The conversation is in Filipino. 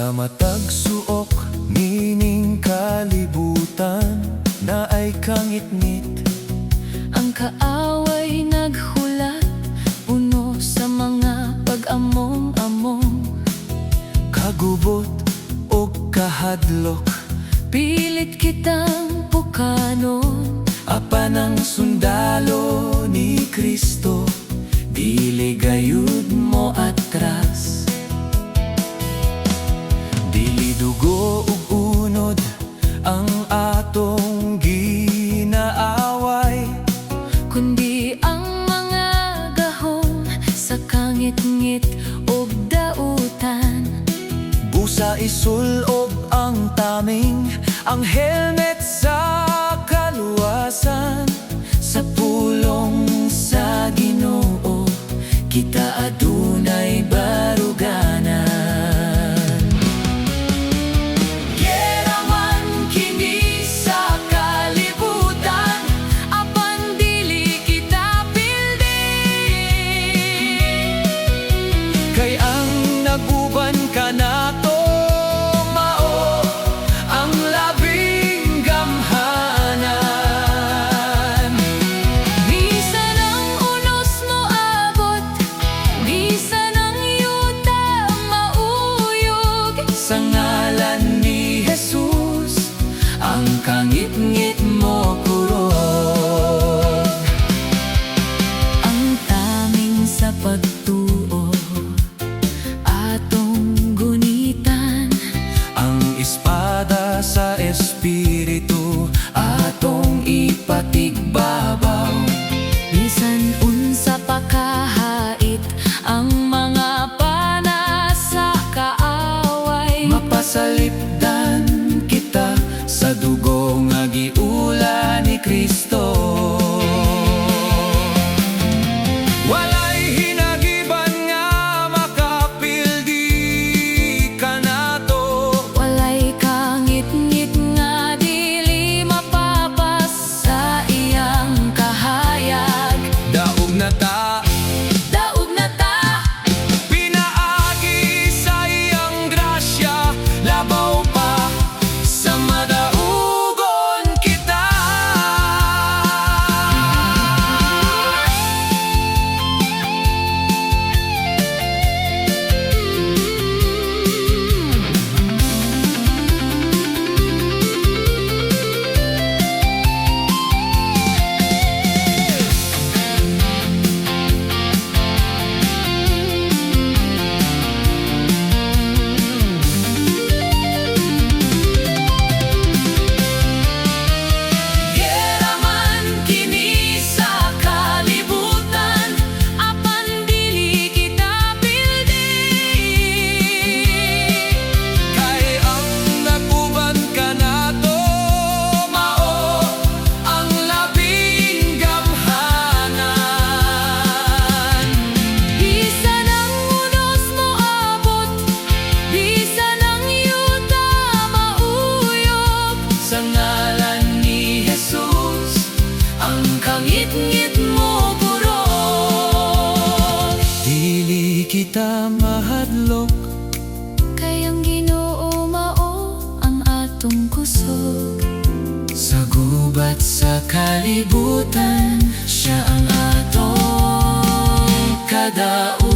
Sa matag suok nining kalibutan na ay kangit-ngit. Ang kaaway naghulat, puno sa mga pag-among-among. Kagubot o kahadlok, Pilit kitang pukanon. apan ang sundalo ni Kristo, dili gayud mo atras. Dili dugo ug unod ang atong ginaaway, Kundi ang mga gahom sa kangit-ngit ug dautan. busa isul og ang taming, ang helmet sa kaluwasan. Sa pulong sa Ginoo kita adunay baruganan. Gera man kini sa kalibutan, apan dili kita pildi. Kay ang naguban ka nato mao ang labing gamhanan. Bisan ang unos mo abot, bisan ang yuta mauyog. Sa ngalan ni Jesus, ang kangit-ngit mo kurog. Ang taming sa pagtuo atong gunitan. Ang espada sa espiritu atong ipatigbabaw. Bisan unsa pa kahait ang mga pana sa kaaway. Mapasalipdan kita sa dugo nga giula ni Kristo. Walay hinagiban nga makapildi ka nato. Walay kangit-ngit nga dili mapapas sa iyang kahayag. Daog na ta, Daog na ta, pinaagi sa iyang grasya, labaw pa sa madaugon kita. gera man kini sa kalibutan, apan dili kita pildi. Kay ang naguban ka nato mao ang labing gamhanan. Bisan ang unos mo abot, bisan ang yuta mauyog. Sa ngalan ni Jesus, ang kangit-ngit mo kurog. Dili kita mahadlok, Kay ang Ginoo mao ang atong kusog. sa gubat sa kalibutan siya ang atong kadaog.